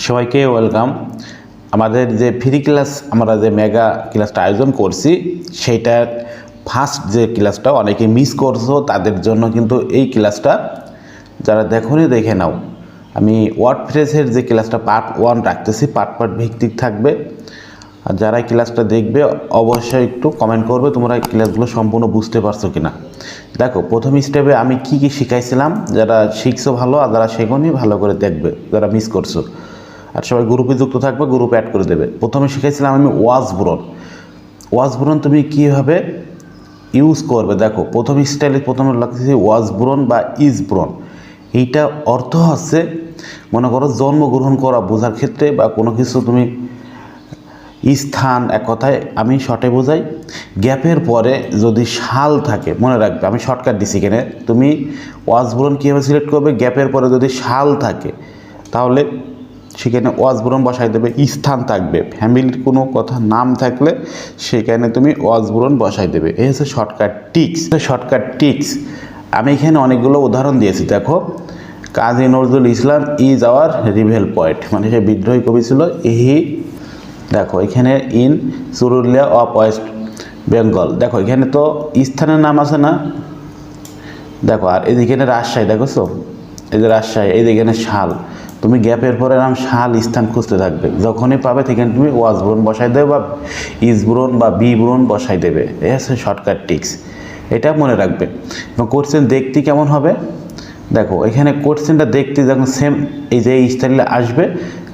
সবাইকে ওয়েলকাম। আমাদের যে ফ্রি ক্লাস আমরা যে মেগা ক্লাসটা আয়োজন করছি সেইটার ফার্স্ট যে ক্লাসটা অনেকে মিস করছো, তাদের জন্য কিন্তু এই ক্লাসটা যারা দেখোনি দেখে নাও। আমি ওয়ার্ডপ্রেসের যে ক্লাসটা পার্ট 1 রাখতেছি, পার্ট ভিত্তিক থাকবে। আর যারা এই ক্লাসটা দেখবে অবশ্যই একটু কমেন্ট করবে তোমরা এই ক্লাসগুলো সম্পূর্ণ বুঝতে পারছো কিনা। দেখো, প্রথম স্টেপে আমি কি কি শিখাইছিলাম, যারা শিখছো ভালো, আর যারা শেখোনি ভালো করে দেখবে, যারা মিস করছো। আর সবাই গ্রুপে যুক্ত থাকবে, গ্রুপে অ্যাড করে দেবে। প্রথমে শিখাইছিলাম আমি ওয়াজ বুরন তুমি কীভাবে ইউজ করবে। দেখো, প্রথম স্টাইলে প্রথমে লাগতেছে ওয়াজ বুরন বা ইজ বুরন। এইটা অর্থ হচ্ছে, মনে করো জন্মগ্রহণ করা বোঝার ক্ষেত্রে বা কোনো কিছু তুমি স্থান, এক কথায় আমি শর্টে বোঝাই, গ্যাপের পরে যদি সাল থাকে, মনে রাখবে আমি শর্টকাট দিছি এখানে। তুমি ওয়াজ বুরন কীভাবে সিলেক্ট করবে, গ্যাপের পরে যদি সাল থাকে তাহলে সেখানে ওয়াজ বুরন বসাই দেবে। স্থান থাকবে, ফ্যামিলির কোনো কথা নাম থাকলে সেখানে তুমি ওয়াজ বুরন বসাই দেবে। এই হচ্ছে শর্টকাট টিক্স। আমি এখানে অনেকগুলো উদাহরণ দিয়েছি। দেখো, Kazi Nazrul Islam is our reveal poet, মানে সে বিদ্রোহী কবি ছিল। দেখো এখানে in Churulia of West Bengal. দেখো এখানে তো স্থানের নাম আছে না। দেখো, আর এদিকে রাজশাহী, দেখো এই যে রাজশাহী, এই এখানে শাল। তুমি গ্যাপের পরে নাম শাল স্থান খুঁজতে থাকবে, যখনই পাবে সেখানে তুমি ওয়াজ বুরন বসাই দেবে বা ইজ বুরন বা বি বুরন বসাই দেবে। এই হচ্ছে শর্টকাট টিক্স, এটা মনে রাখবে। এবং কোশ্চেন দেখতে কেমন হবে, দেখো এখানে কোশ্চেনটা দেখতে যখন সেম এই যে স্টাইলে আসবে,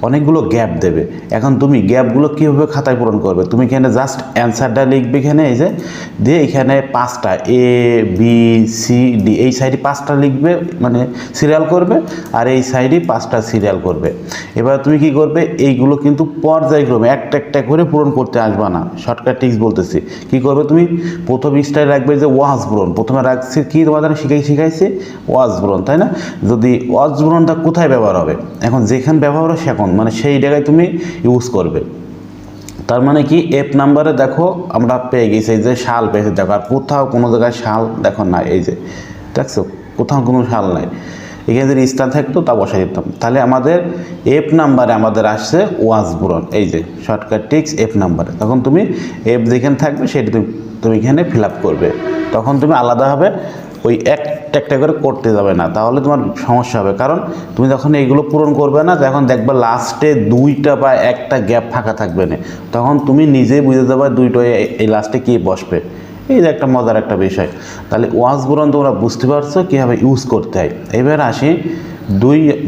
অনেকগুলো গ্যাপ দেবে। এখন তুমি গ্যাপগুলো কীভাবে খাতায় পূরণ করবে, তুমি এখানে জাস্ট অ্যান্সারটা লিখবে এখানে, এই যে দিয়ে এখানে 5টা এ বি সি ডি, এই সাইডে 5টা লিখবে, মানে সিরিয়াল করবে, আর এই সাইডে 5টা সিরিয়াল করবে। এবার তুমি কি করবে, এইগুলো কিন্তু পর্যায়ক্রমে একটা একটা করে পূরণ করতে আসবা না। শর্টকাট টিক্স বলতেছি, কি করবে তুমি, প্রথম স্টাইল রাখবে যে ওয়াজ বুরন। প্রথমে রাখছি কি তোমাদের শিখাইছি ওয়াজ বুরন, তাই না? যদি ওয়াজ বুরনটা কোথায় ব্যবহার হবে, এখন যেখানে ব্যবহার হবে সেখানে, মানে সেই জায়গায় তুমি ইউজ করবে। তার মানে কি, এফ নাম্বারে দেখো আমরা পেয়ে গেছি এই যে শাল পেয়েছি। দেখো, আর কোথাও কোনো জায়গায় শাল দেখো না, এই যে দেখছো কোথাও কোনো শাল নাই। এখানে যদি স্থান থাকতো তা বসাই দিতাম। তাহলে আমাদের এফ নাম্বারে আমাদের আসছে ওয়াজ বুরন, এই যে শর্টকাট টিক্স এফ নাম্বারে। তখন তুমি এফ যেখানে থাকবে সেটা তুমি এখানে ফিল আপ করবে। তখন তুমি আলাদাভাবে ওই একটা করে করতে যাবে না, তাহলে তোমার সমস্যা হবে। কারণ তুমি যখন এইগুলো পূরণ করবে না, তখন দেখবে লাস্টে 2টা বা 1টা গ্যাপ ফাঁকা থাকবে না, তখন তুমি নিজেই বুঝে যাবে 2টা এই লাস্টে কী বসবে। এই যে একটা মজার একটা বিষয়। তাহলে ওয়াজ বুরন তোমরা বুঝতে পারছো কীভাবে ইউজ করতে হয়। এবার আসি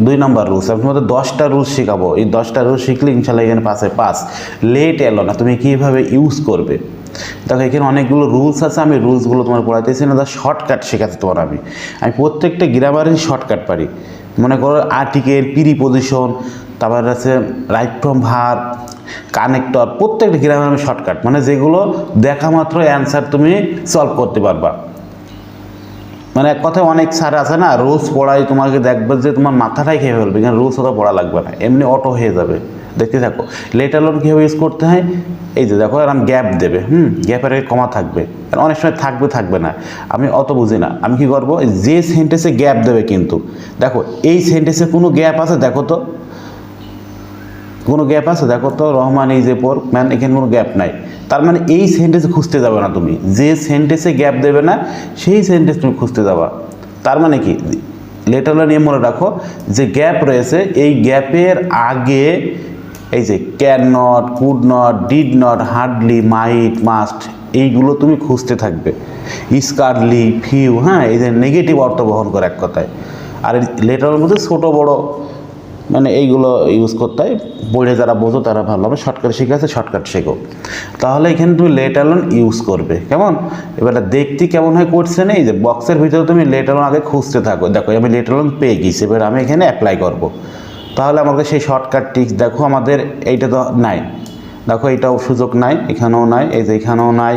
দুই নম্বর রুলস। আমি তোমাদের 10টা রুলস শেখাবো। এই 10টা রুলস শিখলে ইনশাল্লাহ এখানে পাস। লেট এলো না, তুমি কীভাবে ইউজ করবে। দেখো এখানে অনেকগুলো রুলস আছে, আমি রুলসগুলো তোমার পড়াইতেছি না, শর্টকাট শেখাচ্ছি তোমার। আমি প্রত্যেকটা গ্রামারের শর্টকাট পারি। মনে করো আর্টিকেল, প্রিপজিশন, তারপর আছে রাইট ফ্রম ভার্ব, কানেক্টর, প্রত্যেকটা গ্রামার আমি শর্টকাট, মানে যেগুলো দেখা মাত্র অ্যান্সার তুমি সলভ করতে পারবা। মানে এক কথায় অনেক স্যার আছে না, রুলস পড়াই তোমাকে দেখবে যে তোমার মাথাটাই খেয়ে ফেলবে, এখানে রুলস অত পড়া লাগবে না, এমনি অটো হয়ে যাবে। দেখতে থাকো লেটার লোন কীভাবে ইউজ করতে হয়। এই যে দেখো, এরকম গ্যাপ দেবে, গ্যাপের আগে কমা থাকবে, অনেক সময় থাকবে না, আমি অত বুঝি না। আমি কি করবো, যে সেন্টেন্সে গ্যাপ দেবে, কিন্তু দেখো এই সেন্টেন্সে কোনো গ্যাপ আছে, দেখো তো কোনো গ্যাপ আছে, দেখো তো Rahman is a poor man, এখানে কোনো গ্যাপ নাই। তার মানে এই সেন্টেন্সে খুঁজতে যাবে না তুমি, যে সেন্টেন্সে গ্যাপ দেবে না সেই সেন্টেন্স তুমি খুঁজতে যাবা। তার মানে কি, লেটার নিয়ে মনে রাখো যে গ্যাপ রয়েছে, এই গ্যাপের আগে এই যে can not, could not, did not, hardly, might, must, এইগুলো তুমি খুঁজতে থাকবে। স্কার্ডলি, ফিউ, এই যে নেগেটিভ অর্থ বহন করে এক কথায়। আর লেটারের মধ্যে ছোটো বড়ো, মানে এইগুলো ইউজ করতে হয়। পড়ে যারা বোঝো তারা ভালো হবে, শর্টকাট শিখে আছে শর্টকাট শেখো। তাহলে এখানে তুমি লেটার লোন ইউজ করবে কেমন। এবার দেখতে কেমন হয় কোশ্চেনে, এই যে বক্সের ভিতরে তুমি লেটার লোন আগে খুঁজতে থাকো। দেখো আমি লেটার লোন পেয়ে গেছি, এবার আমি এখানে অ্যাপ্লাই করব। তাহলে আমাদের সেই শর্টকাট টিক্স, দেখো আমাদের এইটা তো নাই, দেখো এইটাও সুযোগ নাই, এখানেও নাই, এই যে এখানেও নাই।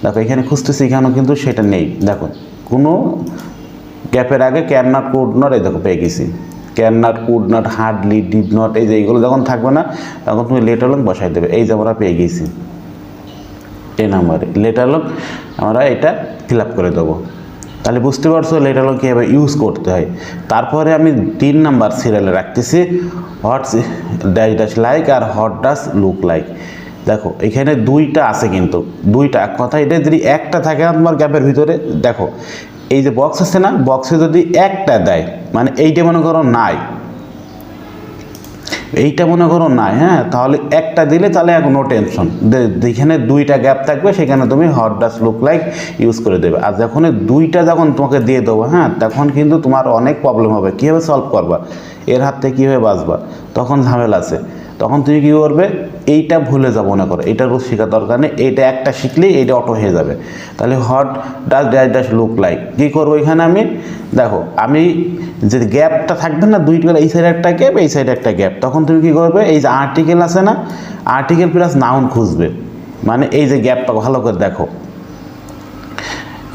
দেখো এখানে খুঁজতেছি, এখানেও কিন্তু সেটা নেই। দেখো কোনো গ্যাপের আগে ক্যান নট, কুড নট, এই দেখো পেয়ে গেছি। Can not, could not, hardly, did not, এই যে এইগুলো যখন থাকবে না, তখন তুমি লেটার লোন বসাই দেবে। এই যে আমরা পেয়ে গেছি এই নাম্বারে লেটার লোন, আমরা এটা ফিল আপ করে দেবো। তাহলে বুঝতে পারছো এটা হলো কীভাবে ইউজ করতে হয়। তারপরে আমি 3 নাম্বার সিরিয়ালে রাখতেছি হোয়াট ড্যাশ ড্যাশ লাইক আর হোয়াট ডাস লুক লাইক। দেখো এখানে দুইটা আছে, কিন্তু দুইটা এক কথা, এটা যদি একটা থাকে না তোমার গ্যাপের ভিতরে, দেখো এই যে বক্স আছে না, বক্সে যদি একটা দেয় মানে এইটা মনে করো নাই, এইটা মনে করো নাই, হ্যাঁ, তাহলে একটা দিলে তাহলে নো টেনশন, যেখানে দুইটা গ্যাপ থাকবে সেখানে তুমি what does look like use করে দেবে। আর যখন দুইটা যখন তোমাকে দিয়ে দেবো, হ্যাঁ, তখন কিন্তু তোমার অনেক প্রবলেম হবে, কীভাবে সলভ করবা, এর হাত থেকে কীভাবে বাঁচবা, তখন ঝামেলা আছে। তখন তুমি কী করবে, এইটা ভুলে যাবো মনে করো, এইটা রোজ শেখার দরকার নেই, এইটা একটা শিখলেই এইটা অটো হয়ে যাবে। তাহলে what does dash dash look like কী করবো এখানে আমি, দেখো আমি যে গ্যাপটা থাকবে না দুইটা, এই সাইডে একটা গ্যাপ, এই সাইডে একটা গ্যাপ, তখন তুমি কী করবে, এই যে আর্টিকেল আছে না, আর্টিকেল প্লাস নাউন খুঁজবে, মানে এই যে গ্যাপটা ভালো করে দেখো,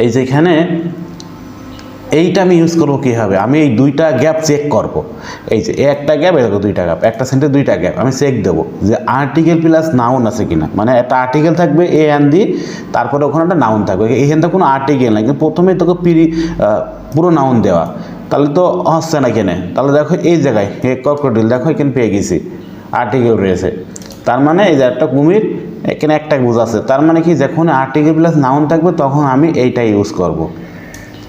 এই যে এখানে এইটা আমি ইউজ করবো কীভাবে, আমি এই দুইটা গ্যাপ চেক করব, এই যে একটা গ্যাপ, এই দুইটা গ্যাপ, একটা সেন্টেন্সে দুইটা গ্যাপ আমি চেক দেবো যে আর্টিকেল প্লাস নাউন আছে কিনা, মানে একটা আর্টিকেল থাকবে এ এন দি, তারপরে ওখানে একটা নাউন থাকবে, এখানটা কোনো আর্টিকেল নাই, কিন্তু প্রথমেই তোকে পুরো নাউন দেওয়া, তাহলে তো হচ্ছে না এখানে। তাহলে দেখো এই জায়গায় ক্রোকোডাইল, দেখো এখানে পেয়ে গেছি আর্টিকেল রয়েছে, তার মানে এই যে একটা কুমির, এখানে একটা বোঝাচ্ছে, তার মানে কি যখন আর্টিকেল প্লাস নাউন থাকবে তখন আমি এইটা ইউজ করব।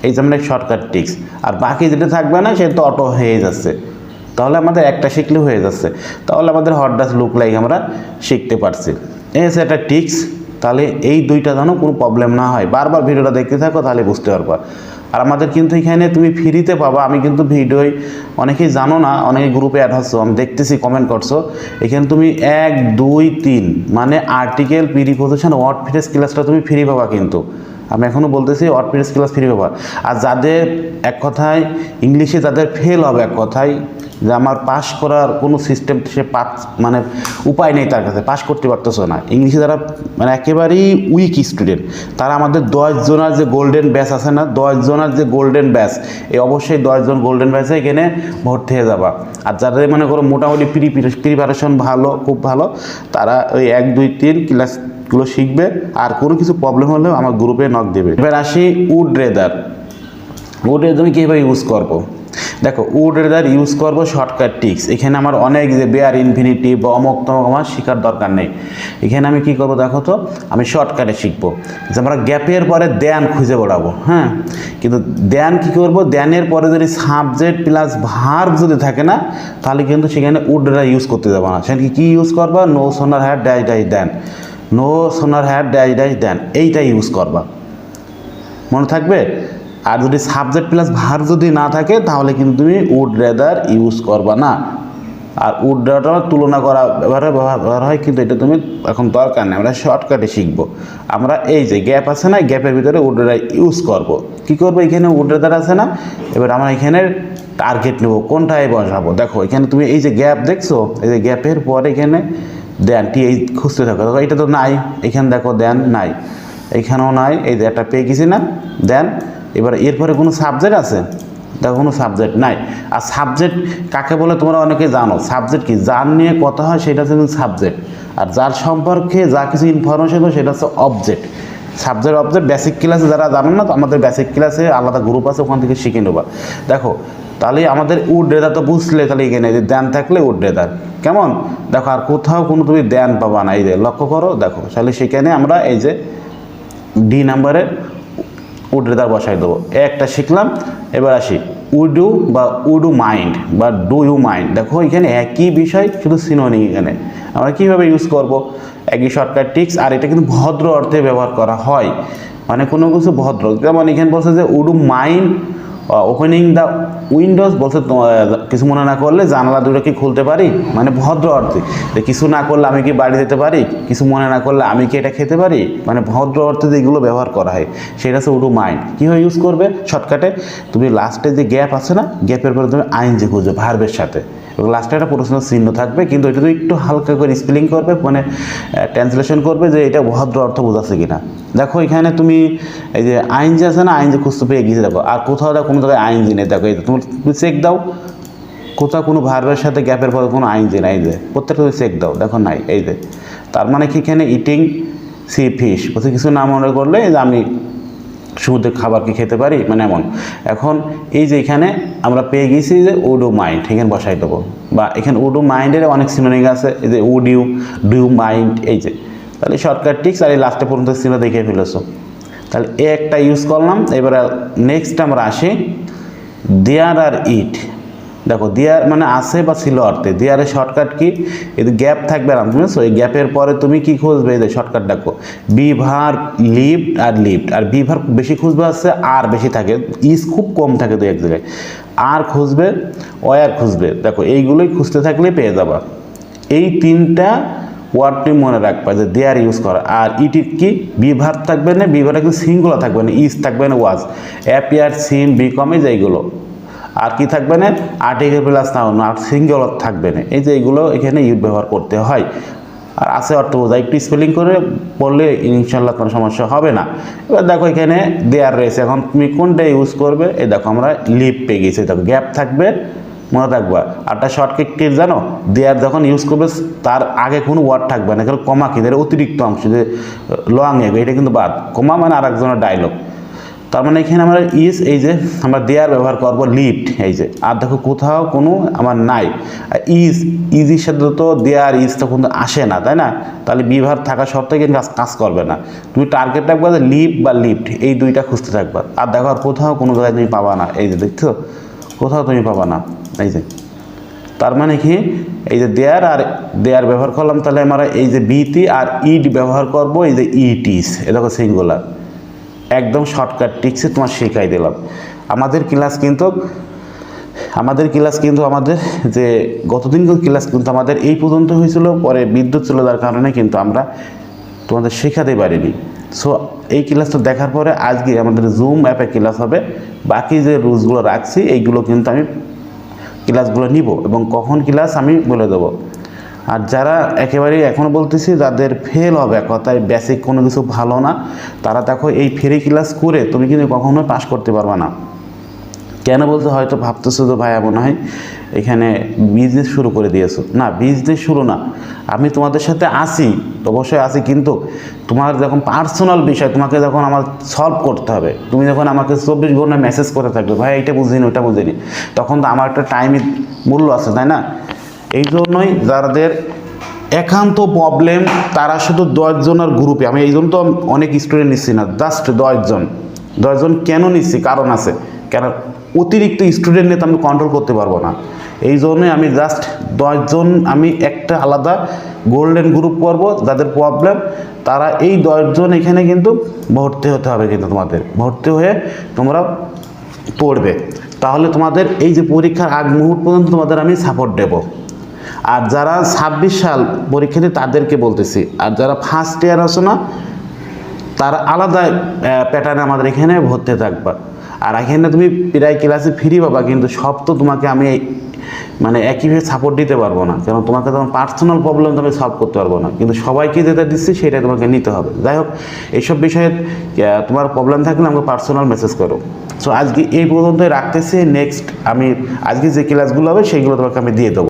এই যে আমরা শর্টকাট টিক্স, আর বাকি যেটা থাকবে না সেটা তো অটো হয়ে যাচ্ছে, তাহলে আমাদের একটা শিখলে হয়ে যাচ্ছে, তাহলে আমাদের হোয়াট ডাস লুক লাইক আমরা শিখতে পারছি। এই হচ্ছে একটা টিক্স। তাহলে এই দুইটা যেন কোনো প্রবলেম না হয়, বারবার ভিডিওটা দেখতে থাকো তাহলে বুঝতে পারবা। আর আমাদের কিন্তু এখানে তুমি ফ্রিতে পাবা, আমি কিন্তু ভিডিওয় অনেকেই জানো না, অনেকে গ্রুপে অ্যাড হচ্ছো, আমি দেখতেছি কমেন্ট করছো, এখানে তুমি 1 2 3 মানে আর্টিকেল প্রিপোজিশন ওয়ার্ড ফ্রেজ ক্লাসটা তুমি ফ্রি পাবা, কিন্তু আমি এখনও বলতেছি ওয়ার্ড ফ্রেজ ক্লাস ফ্রি পাবা। আর যাদের এক কথায় ইংলিশে যাদের ফেল হবে, এক কথায় যে আমার পাস করার কোনো সিস্টেম সে মানে উপায় নেই, তার কাছে পাস করতে পারতেছো না, ইংলিশে যারা মানে একেবারেই উইক স্টুডেন্ট, তারা আমাদের 10 জনের যে গোল্ডেন ব্যাচ আছে না, 10 জনের যে গোল্ডেন ব্যাচ, এই অবশ্যই 10 জন গোল্ডেন ব্যাচে এখানে ভর্তি হয়ে যাবা। আর যাদের মনে করো মোটামুটি প্রিপারেশন ভালো, খুব ভালো, তারা ওই 1 2 3 ক্লাসগুলো শিখবে, আর কোনো কিছু প্রবলেম হলেও আমার গ্রুপে নক দেবে। এবার আসি উড রেদার। উড রেদার আমি কীভাবে ইউজ করবো, দেখো উড রেদার ইউজ করবো শর্টকাট টিক্স। এখানে আমার অনেক যে বেয়ার ইনফিনিটিভ বা অমক তমক আমার শেখার দরকার নেই, এখানে আমি কি করবো দেখো তো, আমি শর্টকাটে শিখবো যে আমরা গ্যাপের পরে দেন খুঁজে বেড়াবো, হ্যাঁ, কিন্তু দেন কি করবো, দেনের পরে যদি সাবজেক্ট প্লাস ভার্ব যদি থাকে না, তাহলে কিন্তু সেখানে উড রেদার ইউজ করতে যাবো না, সেখানে কি ইউজ করবা, no sooner had dash dash then, no sooner had dash dash then, এইটা ইউজ করবা, মনে থাকবে। আর যদি সাবজেক্ট প্লাস ভার্ব যদি না থাকে তাহলে কিন্তু তুমি উড রেদার ইউজ করবা না। আর উড রেদার তুলনা করা ব্যবহার হয়, কিন্তু এটা তুমি এখন দরকার নেই, আমরা শর্টকাটে শিখবো। আমরা এই যে গ্যাপ আছে না, গ্যাপের ভিতরে উড রেদার ইউজ করব। কি করবো, এখানে উড রেদার আছে না, এবার আমরা এখানে টার্গেট নেবো, কোনটায় বসাবো। দেখো এখানে তুমি এই যে গ্যাপ দেখছো, এই যে গ্যাপের পরে এখানে দেন টি এই খুঁজতে থাকো, দেখো এটা তো নাই, এখানে দেখো দেন নাই, এইখানেও নাই, এই যে একটা পেয়ে গেছি না দেন। এবার এরপরে কোনো সাবজেক্ট আছে, দেখো কোনো সাবজেক্ট নাই। আর সাবজেক্ট কাকে বলে তোমরা অনেকে জানো, সাবজেক্ট কি, যার নিয়ে কথা হয় সেটা হচ্ছে সাবজেক্ট, আর যার সম্পর্কে যা কিছু ইনফরমেশন হয় সেটা হচ্ছে অবজেক্ট। সাবজেক্ট অবজেক্ট বেসিক ক্লাসে যারা জানেন না, তো আমাদের বেসিক ক্লাসে আলাদা গ্রুপ আছে, ওখান থেকে শিখে নেবা। দেখো তাহলে আমাদের উড রেদার তো বুঝলে, তাহলে এখানে যে দেন থাকলে উড রেদার কেমন, দেখো আর কোথাও কোনো তুমি দেন পাবা না, এই যে লক্ষ্য করো, দেখো তাহলে সেখানে আমরা এই যে ডি নাম্বারে উড রেদার বসাই দেবো, একটা শিখলাম। এবার আসি উড ইউ বা উড ইউ মাইন্ড বা ডু ইউ মাইন্ড, দেখো এখানে একই বিষয়, শুধু সিনোনিম। এখানে আমরা কীভাবে ইউজ করব, একই শর্টকাট টিক্স, আর এটা কিন্তু ভদ্র অর্থে ব্যবহার করা হয়, মানে কোনো কিছু ভদ্র, যেমন এখানে বলছে যে would you mind opening the windows, বলছে কিছু মনে না করলে জানালা দুটো কি খুলতে পারি, মানে ভদ্র অর্থে, যে কিছু না করলে আমি কি বাড়ি যেতে পারি, কিছু মনে না করলে আমি কি এটা খেতে পারি, মানে ভদ্র অর্থে যেগুলো ব্যবহার করা হয় সেটা হচ্ছে উড ইউ মাইন্ড। কীভাবে ইউজ করবে, শর্টকাটে তুমি লাস্টে যে গ্যাপ আছে না, গ্যাপের পরে তুমি আইএনজি খুঁজবে ভার্বের সাথে, এবং লাস্টে একটা প্রশ্ন চিহ্ন থাকবে, কিন্তু এটা তুমি একটু হালকা করে স্পেলিং করবে, মানে ট্রান্সলেশন করবে যে এটা ভদ্র অর্থ বোঝাচ্ছে কিনা। দেখো এখানে তুমি এই যে আইনজি আছে না, আইনজি খুঁজতে পেয়ে গিয়েছে, দেখো আর কোথাও দেখো কোনো জায়গায় আইনজি নেই, দেখো এই তুমি চেক দাও, কোথাও কোনো ভার্বের সাথে গ্যাপের পরে কোনো আইনজি নাই, যে প্রত্যেকটা তুমি চেক দাও, দেখো নাই, এই যে তার মানে কি এখানে ইটিং সি ফিশ, বলছে কিছু না মনে করলে যে আমি শুধু খাবার কি খেতে পারি, মানে এমন। এখন এই যে এখানে আমরা পেয়ে গেছি যে উডু মাইন্ড, এখানে বসাই দেবো, বা এখানে উডু মাইন্ডের অনেক সিনোনিম আছে, এই যে উডিউ, ডিউ মাইন্ড, এই যে। তাহলে শর্টকাট টিক্স আর এই লাস্টে পর্যন্ত সিনো দেখে ফেলেছো। তাহলে এ একটা ইউজ করলাম। এবার নেক্সট আমরা আসি দেয়ার আর ইট। দেখো দেয়ার মানে আছে বা ছিল অর্থে, দেয়ারের শর্টকাট কি, এই গ্যাপ থাকবে না, বুঝছো? এই গ্যাপের পরে তুমি কি খুঁজবে, এই যে শর্টকাট দেখো বিভার লিভড আর লিভড, আর বিভার বেশি খুঁজবে আছে, আর বেশি থাকে, ইজ খুব কম থাকে দু এক জায়গায়, আর খুঁজবে, ওয়ার খুঁজবে। দেখো এইগুলোই খুঁজতে থাকলে পেয়ে যাবা। এই তিনটা ওয়ার্ডটি মনে রাখবা যে দেয়ার ইউজ করা। আর ইট কি বিভার থাকবে না, বিভারটা কিন্তু সিঙ্গুলার থাকবে না, ইজ থাকবে না, ওয়াজ, অ্যাপিয়ার, সিম, বিকমে যে এইগুলো। আর কি থাকবে না, আর্টিকেল প্লাস নাউন, আর সিঙ্গুলার থাকবে না, এই যে এইগুলো এখানে ইউজ ব্যবহার করতে হয়। আর আছে অর্থ বোঝা, একটু স্পেলিং করে পড়লে ইনশাল্লাহ কোনো সমস্যা হবে না। এবার দেখো এখানে দেয়ার রয়েছে, এখন তুমি কোনটা ইউজ করবে, এই দেখো আমরা লিভ পেয়ে গেছি, দেখো গ্যাপ থাকবে, মনে রাখবা। আরটা শর্টকাট কি জানো, দেয়ার যখন ইউজ করবে তার আগে কোনো ওয়ার্ড থাকবে না, কারণ কমা কি অতিরিক্ত অংশ, যে লং এগো এটা কিন্তু বাদ, কমা মানে আরেকজনের ডায়লগ। তার মানে এখানে আমরা ইজ, এই যে আমরা দেয়ার ব্যবহার করবো লিভড, এই যে। আর দেখো কোথাও কোনো আমার নাই, ইজির সাথে তো দেয়ার ইজ তো কিন্তু আসে না, তাই না? তাহলে বিভার থাকা সত্ত্বেও কিন্তু কাজ করবে না। তুমি টার্গেট রাখবা যে লিভ বা লিভড, এই দুইটা খুঁজতে থাকবা। আর দেখো আর কোথাও কোনো জায়গায় তুমি পাবা না, এই যে দেখছো, কোথাও তুমি পাবা না, এই যে। তার মানে কি, এই যে দেয়ার আর দেয়ার ব্যবহার করলাম, তাহলে আমরা এই যে বিটি আর ইড ব্যবহার করব, এই যে ইট ইজ, এ দেখো সিঙ্গুলার। একদম শর্টকাট টিক্সে তোমার শেখাই দিলাম। আমাদের ক্লাস কিন্তু আমাদের যে গতদিন ক্লাস কিন্তু আমাদের এই পর্যন্ত হয়েছিল, পরে বিদ্যুৎ চলে যাওয়ার কারণে কিন্তু আমরা তোমাদের শেখাতে পারিনি। সো এই ক্লাসটা দেখার পরে আজকে আমাদের জুম অ্যাপে ক্লাস হবে। বাকি যে রুলসগুলো রাখছি এইগুলো কিন্তু আমি ক্লাসগুলো নিব, এবং কখন ক্লাস আমি বলে দেবো। আর যারা একেবারেই এখনও বলতেছি যাদের ফেল হবে, কথায় বেসিক কোনো কিছু ভালো না, তারা দেখো এই ফ্রি ক্লাস করে তুমি কিন্তু কখনোই পাস করতে পারবে না। কেন বলতে, হয়তো ভাবতেছো যে ভাই মনে হয় এখানে বিজনেস শুরু করে দিয়েছো। না, বিজনেস শুরু না, আমি তোমাদের সাথে আসি, অবশ্যই আসি, কিন্তু তোমার যখন পার্সোনাল বিষয় তোমাকে যখন আমার সলভ করতে হবে, তুমি যখন আমাকে 24 ঘন্টা মেসেজ করে থাকবে ভাই এইটা বুঝিনি ওইটা বুঝিনি, তখন তো আমার একটা টাইমের মূল্য আছে, তাই না? এই জন্যই যাদের একান্ত প্রবলেম তারা শুধু 10 জনের গ্রুপে, আমি এই জন্য তো অনেক স্টুডেন্ট নিচ্ছি না, জাস্ট 10 জন। কেন নিচ্ছি, কারণ আছে, কেন অতিরিক্ত স্টুডেন্ট নিয়ে তো আমি কন্ট্রোল করতে পারবো না। এই জন্যই আমি জাস্ট 10 জন, আমি একটা আলাদা গোল্ডেন গ্রুপ করব। যাদের প্রবলেম তারা এই 10 জন এখানে কিন্তু ভর্তি হতে হবে, কিন্তু তোমাদের ভর্তি হয়ে তোমরা পড়বে, তাহলে তোমাদের এই যে পরীক্ষার আগ মুহূর্ত পর্যন্ত তোমাদের আমি সাপোর্ট দেবো। আর যারা 26 সাল পরীক্ষার্থী তাদেরকে বলতেছি, আর যারা ফার্স্ট ইয়ার আছে না, তারা আলাদা প্যাটার্নে আমাদের এখানে ভর্তি থাকবা। আর এখানে তুমি প্রায় ক্লাসে ফ্রি পাবা, কিন্তু সব তো তোমাকে আমি মানে একইভাবে সাপোর্ট দিতে পারবো না, কারণ তোমাকে তোমার পার্সোনাল প্রবলেম তুমি সলভ করতে পারবো না, কিন্তু সবাইকে যেটা দিচ্ছি সেটাই তোমাকে নিতে হবে। যাই হোক, এইসব বিষয়ে তোমার প্রবলেম থাকলে আমাকে পার্সোনাল মেসেজ করো। সো আজকে এই পর্যন্তই রাখতেছি। নেক্সট আমি আজকে যে ক্লাসগুলো হবে সেইগুলো তোমাকে আমি দিয়ে দেবো।